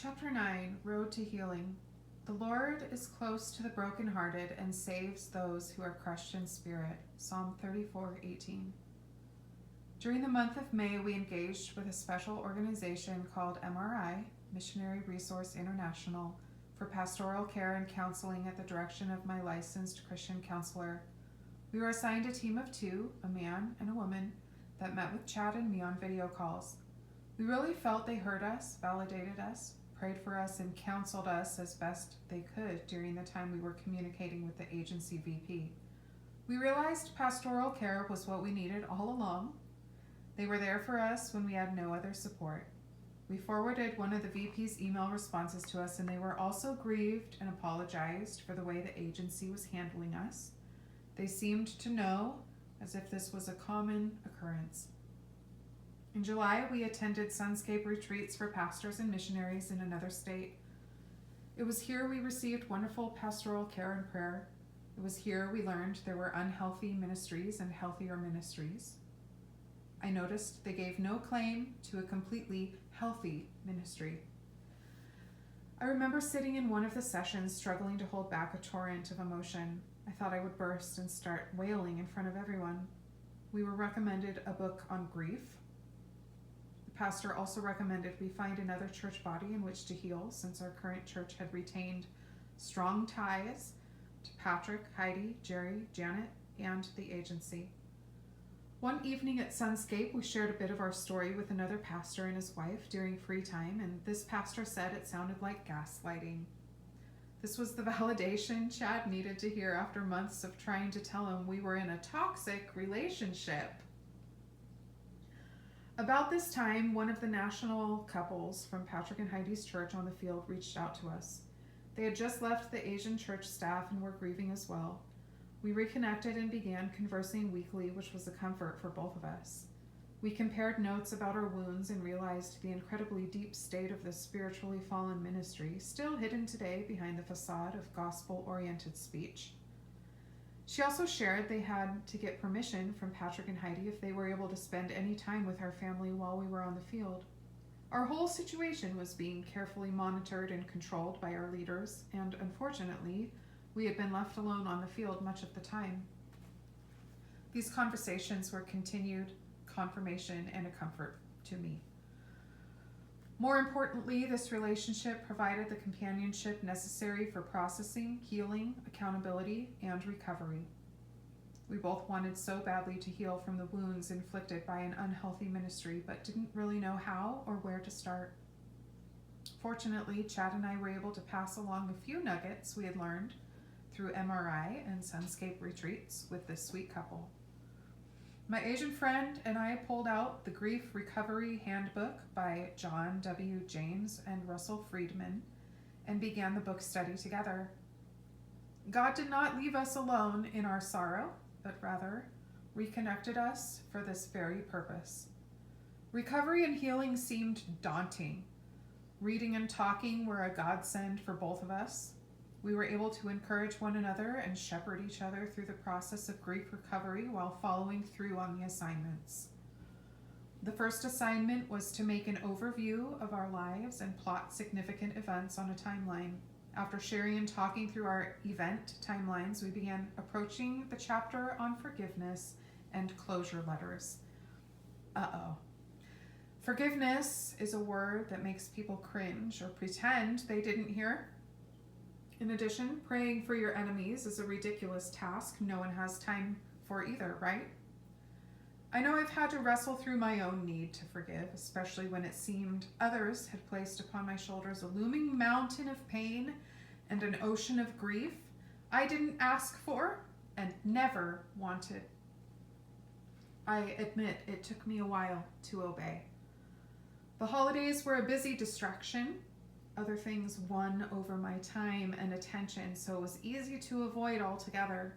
Chapter 9, Road to Healing. The Lord is close to the brokenhearted and saves those who are crushed in spirit. Psalm 34:18. During the month of May, we engaged with a special organization called MRI, Missionary Resource International, for pastoral care and counseling at the direction of my licensed Christian counselor. We were assigned a team of 2, a man and a woman, that met with Chad and me on video calls. We really felt they heard us, validated us, prayed for us, and counseled us as best they could during the time we were communicating with the agency VP. We realized pastoral care was what we needed all along. They were there for us when we had no other support. We forwarded one of the VP's email responses to us, and they were also grieved and apologized for the way the agency was handling us. They seemed to know as if this was a common occurrence. In July, we attended Sunscape retreats for pastors and missionaries in another state. It was here we received wonderful pastoral care and prayer. It was here we learned there were unhealthy ministries and healthier ministries. I noticed they gave no claim to a completely healthy ministry. I remember sitting in one of the sessions struggling to hold back a torrent of emotion. I thought I would burst and start wailing in front of everyone. We were recommended a book on grief. The pastor also recommended we find another church body in which to heal, since our current church had retained strong ties to Patrick, Heidi, Jerry, Janet, and the agency. One evening at Sunscape, we shared a bit of our story with another pastor and his wife during free time, and this pastor said it sounded like gaslighting. This was the validation Chad needed to hear after months of trying to tell him we were in a toxic relationship. About this time, one of the national couples from Patrick and Heidi's church on the field reached out to us. They had just left the Asian church staff and were grieving as well. We reconnected and began conversing weekly, which was a comfort for both of us. We compared notes about our wounds and realized the incredibly deep state of this spiritually fallen ministry, still hidden today behind the facade of gospel-oriented speech. She also shared they had to get permission from Patrick and Heidi if they were able to spend any time with our family while we were on the field. Our whole situation was being carefully monitored and controlled by our leaders, and unfortunately, we had been left alone on the field much of the time. These conversations were continued confirmation and a comfort to me. More importantly, this relationship provided the companionship necessary for processing, healing, accountability, and recovery. We both wanted so badly to heal from the wounds inflicted by an unhealthy ministry, but didn't really know how or where to start. Fortunately, Chad and I were able to pass along a few nuggets we had learned through MRI and Sunscape retreats with this sweet couple. My Asian friend and I pulled out the Grief Recovery Handbook by John W. James and Russell Friedman and began the book study together. God did not leave us alone in our sorrow, but rather reconnected us for this very purpose. Recovery and healing seemed daunting. Reading and talking were a godsend for both of us. We were able to encourage one another and shepherd each other through the process of grief recovery while following through on the assignments. The first assignment was to make an overview of our lives and plot significant events on a timeline. After sharing and talking through our event timelines, we began approaching the chapter on forgiveness and closure letters. Forgiveness is a word that makes people cringe or pretend they didn't hear. In addition, praying for your enemies is a ridiculous task no one has time for either, right? I know I've had to wrestle through my own need to forgive, especially when it seemed others had placed upon my shoulders a looming mountain of pain and an ocean of grief I didn't ask for and never wanted. I admit it took me a while to obey. The holidays were a busy distraction. Other things won over my time and attention, so it was easy to avoid altogether.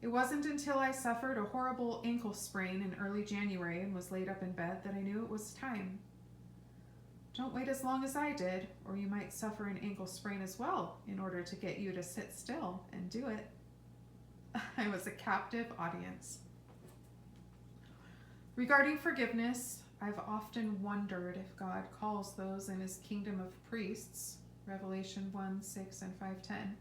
It wasn't until I suffered a horrible ankle sprain in early January and was laid up in bed that I knew it was time. Don't wait as long as I did, or you might suffer an ankle sprain as well in order to get you to sit still and do it. I was a captive audience. Regarding forgiveness, I've often wondered if God calls those in his kingdom of priests, Revelation 1:6 and 5:10,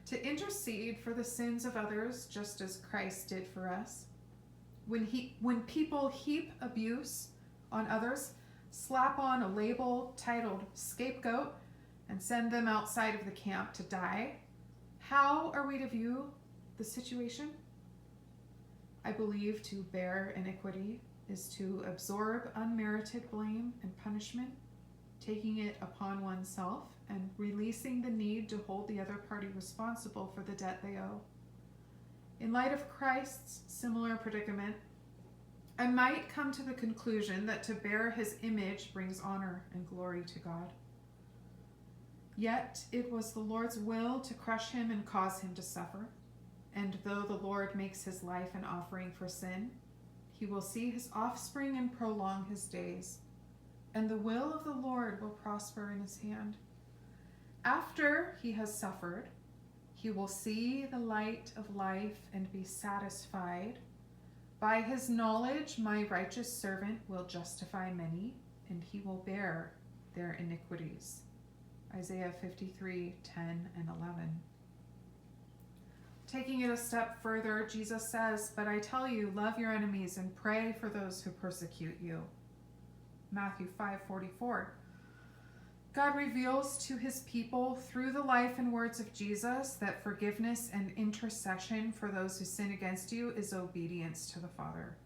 to intercede for the sins of others just as Christ did for us. When people heap abuse on others, slap on a label titled scapegoat, and send them outside of the camp to die, how are we to view the situation? I believe to bear iniquity is to absorb unmerited blame and punishment, taking it upon oneself and releasing the need to hold the other party responsible for the debt they owe. In light of Christ's similar predicament, I might come to the conclusion that to bear his image brings honor and glory to God. Yet it was the Lord's will to crush him and cause him to suffer. And though the Lord makes his life an offering for sin, he will see his offspring and prolong his days, and the will of the Lord will prosper in his hand. After he has suffered, he will see the light of life and be satisfied. By his knowledge, my righteous servant will justify many, and he will bear their iniquities. Isaiah 53:10 and 11. Taking it a step further, Jesus says, "But I tell you, love your enemies and pray for those who persecute you." Matthew 5:44. God reveals to his people through the life and words of Jesus that forgiveness and intercession for those who sin against you is obedience to the Father.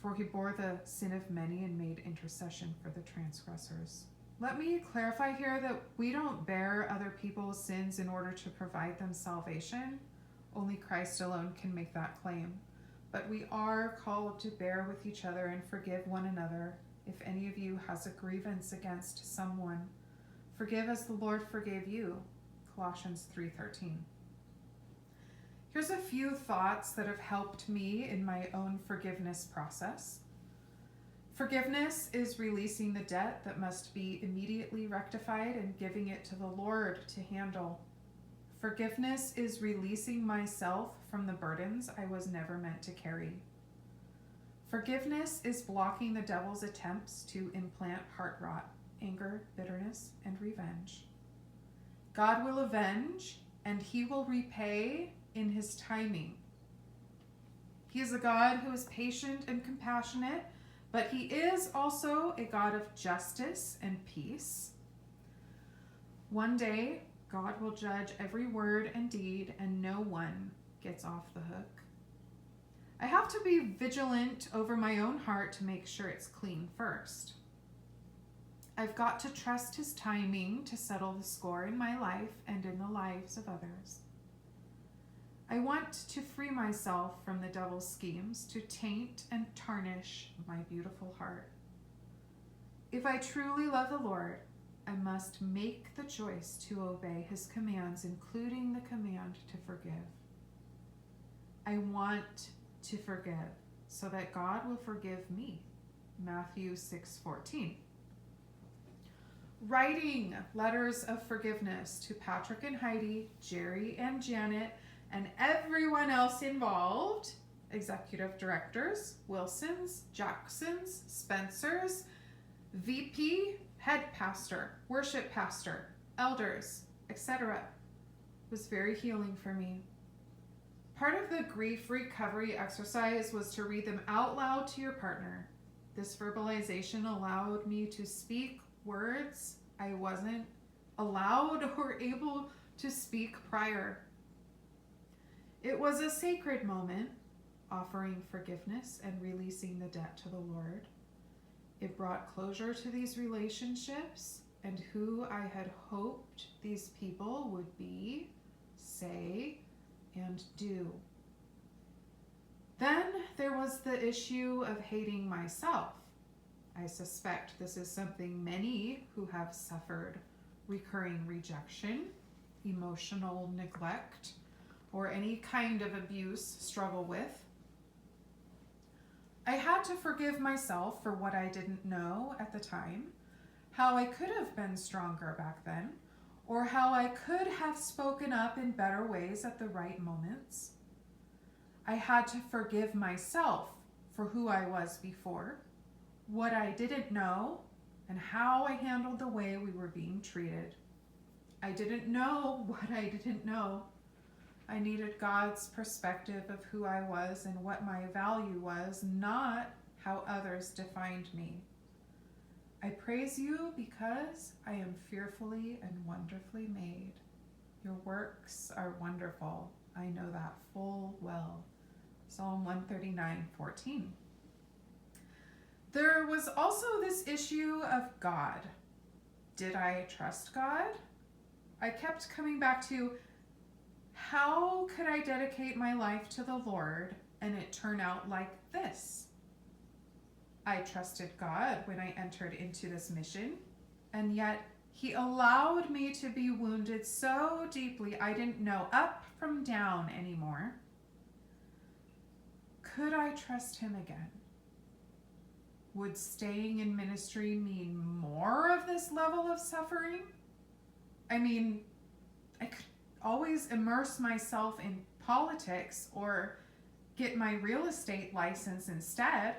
For he bore the sin of many and made intercession for the transgressors. Let me clarify here that we don't bear other people's sins in order to provide them salvation. Only Christ alone can make that claim. But we are called to bear with each other and forgive one another. If any of you has a grievance against someone, forgive as the Lord forgave you. Colossians 3:13. Here's a few thoughts that have helped me in my own forgiveness process. Forgiveness is releasing the debt that must be immediately rectified and giving it to the Lord to handle. Forgiveness is releasing myself from the burdens I was never meant to carry. Forgiveness is blocking the devil's attempts to implant heart rot, anger, bitterness, and revenge. God will avenge, and he will repay in his timing. He is a God who is patient and compassionate, but he is also a God of justice and peace. One day, God will judge every word and deed, and no one gets off the hook. I have to be vigilant over my own heart to make sure it's clean first. I've got to trust his timing to settle the score in my life and in the lives of others. I want to free myself from the devil's schemes to taint and tarnish my beautiful heart. If I truly love the Lord, I must make the choice to obey his commands, including the command to forgive. I want to forgive so that God will forgive me. Matthew 6:14. Writing letters of forgiveness to Patrick and Heidi, Jerry and Janet, and everyone else involved, executive directors, Wilsons, Jacksons, Spencers, VP, head pastor, worship pastor, elders, etc., was very healing for me. Part of the grief recovery exercise was to read them out loud to your partner. This verbalization allowed me to speak words I wasn't allowed or able to speak prior. It was a sacred moment, offering forgiveness and releasing the debt to the Lord. It brought closure to these relationships and who I had hoped these people would be, say, and do. Then there was the issue of hating myself. I suspect this is something many who have suffered recurring rejection, emotional neglect, or any kind of abuse struggle with. I had to forgive myself for what I didn't know at the time, how I could have been stronger back then, or how I could have spoken up in better ways at the right moments. I had to forgive myself for who I was before, what I didn't know, and how I handled the way we were being treated. I didn't know what I didn't know. I needed God's perspective of who I was and what my value was, not how others defined me. I praise you because I am fearfully and wonderfully made. Your works are wonderful. I know that full well. Psalm 139:14. There was also this issue of God. Did I trust God? I kept coming back to, how could I dedicate my life to the Lord and it turn out like this? I trusted God when I entered into this mission, and yet He allowed me to be wounded so deeply I didn't know up from down anymore. Could I trust Him again? Would staying in ministry mean more of this level of suffering? I mean, I could always immerse myself in politics or get my real estate license instead.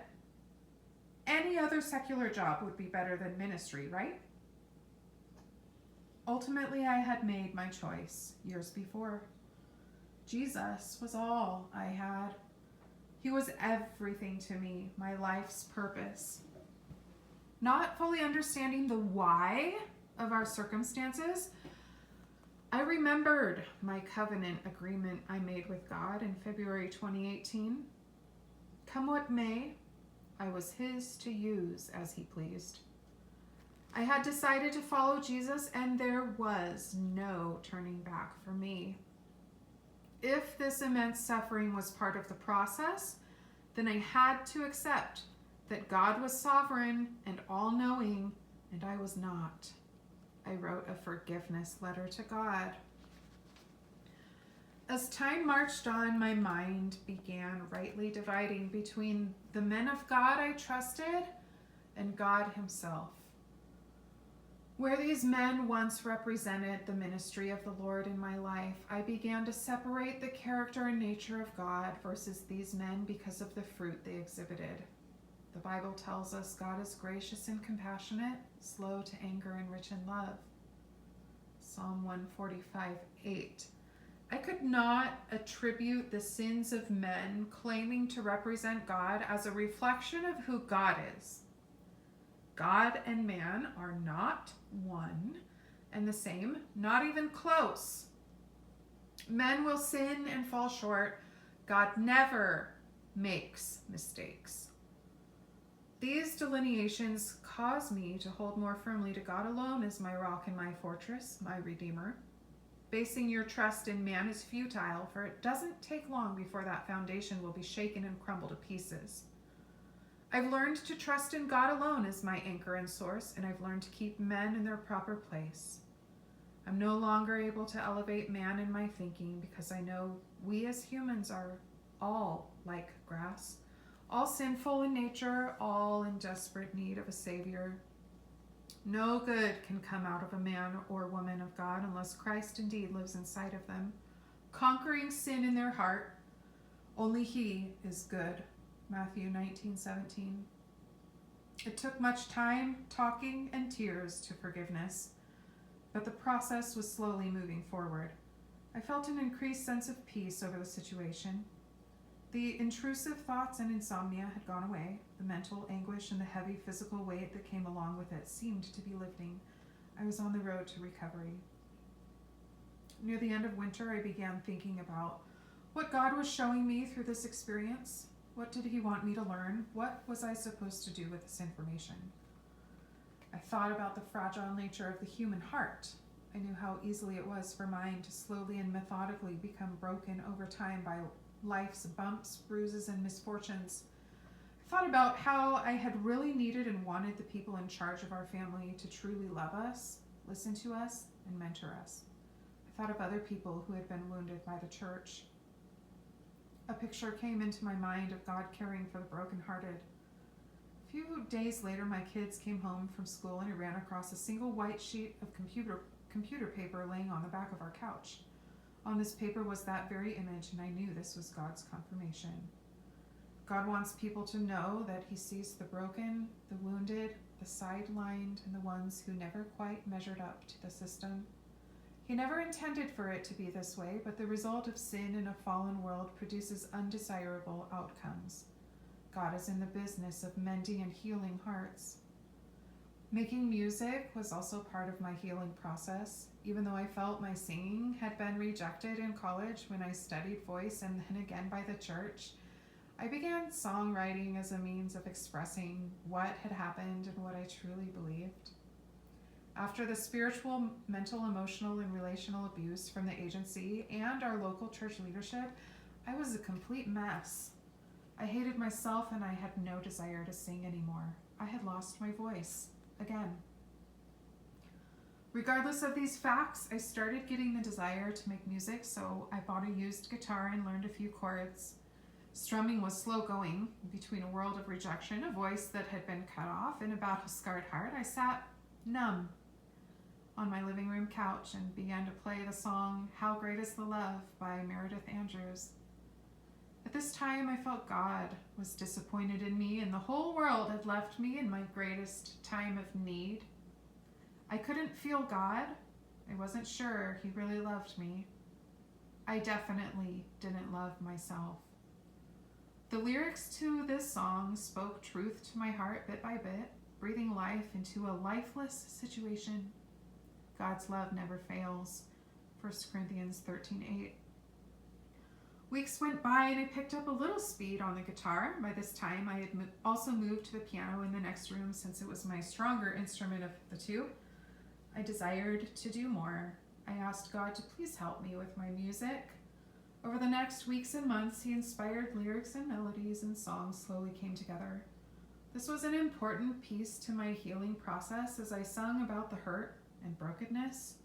Any other secular job would be better than ministry, right? Ultimately, I had made my choice years before. Jesus was all I had. He was everything to me, my life's purpose. Not fully understanding the why of our circumstances, I remembered my covenant agreement I made with God in February 2018. Come what may, I was His to use as He pleased. I had decided to follow Jesus, and there was no turning back for me. If this immense suffering was part of the process, then I had to accept that God was sovereign and all-knowing, and I was not. I wrote a forgiveness letter to God. As time marched on, my mind began rightly dividing between the men of God I trusted and God Himself. Where these men once represented the ministry of the Lord in my life, I began to separate the character and nature of God versus these men because of the fruit they exhibited. The Bible tells us God is gracious and compassionate, slow to anger and rich in love. Psalm 145:8. I could not attribute the sins of men claiming to represent God as a reflection of who God is. God and man are not one and the same, not even close. Men will sin and fall short. God never makes mistakes. These delineations cause me to hold more firmly to God alone as my rock and my fortress, my Redeemer. Basing your trust in man is futile, for it doesn't take long before that foundation will be shaken and crumble to pieces. I've learned to trust in God alone as my anchor and source, and I've learned to keep men in their proper place. I'm no longer able to elevate man in my thinking because I know we as humans are all like grass, all sinful in nature, all in desperate need of a Savior. No good can come out of a man or woman of God unless Christ indeed lives inside of them, conquering sin in their heart. Only He is good. Matthew 19:17. It took much time, talking, and tears to forgiveness, but the process was slowly moving forward. I felt an increased sense of peace over the situation. The intrusive thoughts and insomnia had gone away. The mental anguish and the heavy physical weight that came along with it seemed to be lifting. I was on the road to recovery. Near the end of winter, I began thinking about what God was showing me through this experience. What did He want me to learn? What was I supposed to do with this information? I thought about the fragile nature of the human heart. I knew how easily it was for mine to slowly and methodically become broken over time by life's bumps, bruises, and misfortunes. I thought about how I had really needed and wanted the people in charge of our family to truly love us, listen to us, and mentor us. I thought of other people who had been wounded by the church. A picture came into my mind of God caring for the brokenhearted. A few days later, my kids came home from school and I ran across a single white sheet of computer paper laying on the back of our couch. On this paper was that very image, and I knew this was God's confirmation. God wants people to know that he sees the broken, the wounded, the sidelined, and the ones who never quite measured up to the system. He never intended for it to be this way, but the result of sin in a fallen world produces undesirable outcomes. God is in the business of mending and healing hearts. Making music was also part of my healing process, even though I felt my singing had been rejected in college when I studied voice and then again by the church. I began songwriting as a means of expressing what had happened and what I truly believed. After the spiritual, mental, emotional, and relational abuse from the agency and our local church leadership, I was a complete mess. I hated myself and I had no desire to sing anymore. I had lost my voice again. Regardless of these facts, I started getting the desire to make music, so I bought a used guitar and learned a few chords. Strumming was slow going. Between a world of rejection, a voice that had been cut off, and a battle-scarred heart, I sat numb on my living room couch and began to play the song How Great Is the Love by Meredith Andrews. At this time, I felt God was disappointed in me and the whole world had left me in my greatest time of need. I couldn't feel God. I wasn't sure he really loved me. I definitely didn't love myself. The lyrics to this song spoke truth to my heart bit by bit, breathing life into a lifeless situation. God's love never fails. 1 Corinthians 13:8. Weeks went by and I picked up a little speed on the guitar. By this time, I had also moved to the piano in the next room since it was my stronger instrument of the two. I desired to do more. I asked God to please help me with my music. Over the next weeks and months, he inspired lyrics and melodies, and songs slowly came together. This was an important piece to my healing process as I sung about the hurt and brokenness,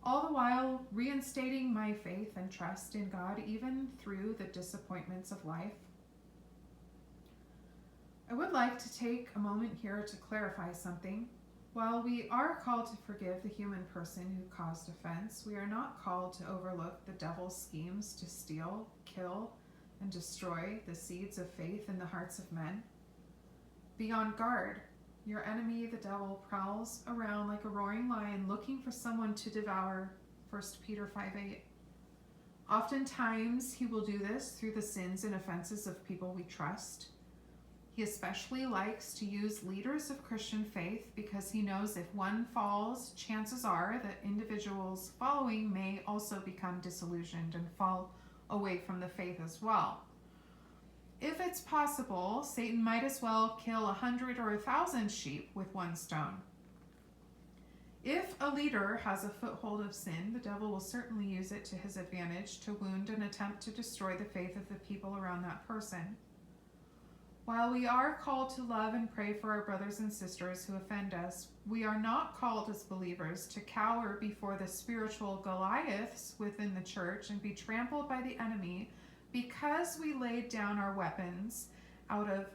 all the while reinstating my faith and trust in God even through the disappointments of life. I would like to take a moment here to clarify something. While we are called to forgive the human person who caused offense, we are not called to overlook the devil's schemes to steal, kill, and destroy the seeds of faith in the hearts of men. Be on guard. Your enemy, the devil, prowls around like a roaring lion looking for someone to devour. 1 Peter 5:8. Oftentimes, he will do this through the sins and offenses of people we trust. He especially likes to use leaders of Christian faith because he knows if one falls, chances are that individuals following may also become disillusioned and fall away from the faith as well. If it's possible, Satan might as well kill 100 or 1,000 sheep with one stone. If a leader has a foothold of sin, the devil will certainly use it to his advantage to wound and attempt to destroy the faith of the people around that person. While we are called to love and pray for our brothers and sisters who offend us, we are not called as believers to cower before the spiritual Goliaths within the church and be trampled by the enemy because we laid down our weapons out of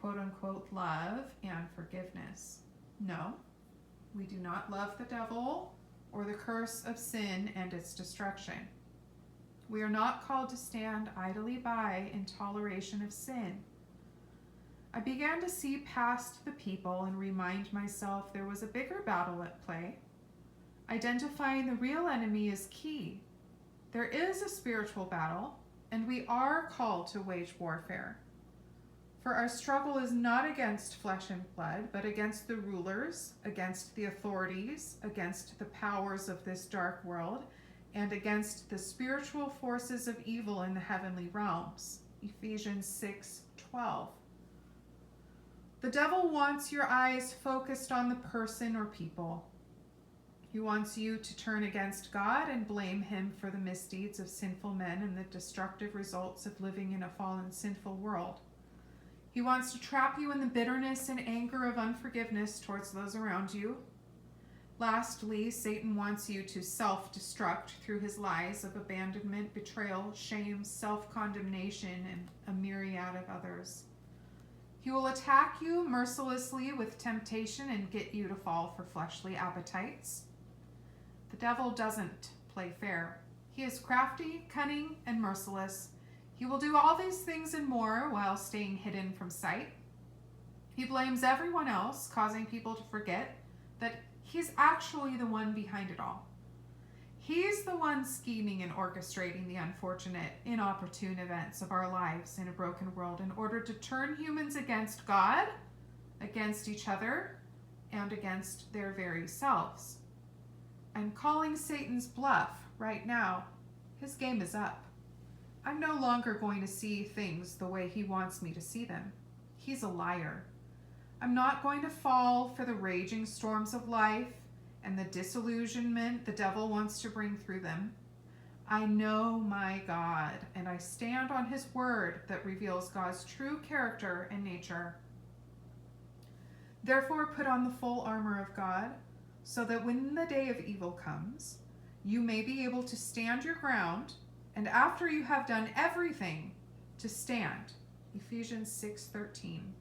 quote-unquote love and forgiveness. No, we do not love the devil or the curse of sin and its destruction. We are not called to stand idly by in toleration of sin. I began to see past the people and remind myself there was a bigger battle at play. Identifying the real enemy is key. There is a spiritual battle, and we are called to wage warfare. For our struggle is not against flesh and blood, but against the rulers, against the authorities, against the powers of this dark world, and against the spiritual forces of evil in the heavenly realms. Ephesians 6:12. The devil wants your eyes focused on the person or people. He wants you to turn against God and blame him for the misdeeds of sinful men and the destructive results of living in a fallen, sinful world. He wants to trap you in the bitterness and anger of unforgiveness towards those around you. Lastly, Satan wants you to self-destruct through his lies of abandonment, betrayal, shame, self-condemnation, and a myriad of others. He will attack you mercilessly with temptation and get you to fall for fleshly appetites. The devil doesn't play fair. He is crafty, cunning, and merciless. He will do all these things and more while staying hidden from sight. He blames everyone else, causing people to forget that he's actually the one behind it all. He's the one scheming and orchestrating the unfortunate, inopportune events of our lives in a broken world in order to turn humans against God, against each other, and against their very selves. I'm calling Satan's bluff right now. His game is up. I'm no longer going to see things the way he wants me to see them. He's a liar. I'm not going to fall for the raging storms of life and the disillusionment the devil wants to bring through them. I know my God, and I stand on his word that reveals God's true character and nature. Therefore, put on the full armor of God, so that when the day of evil comes, you may be able to stand your ground, and after you have done everything, to stand. Ephesians 6:13.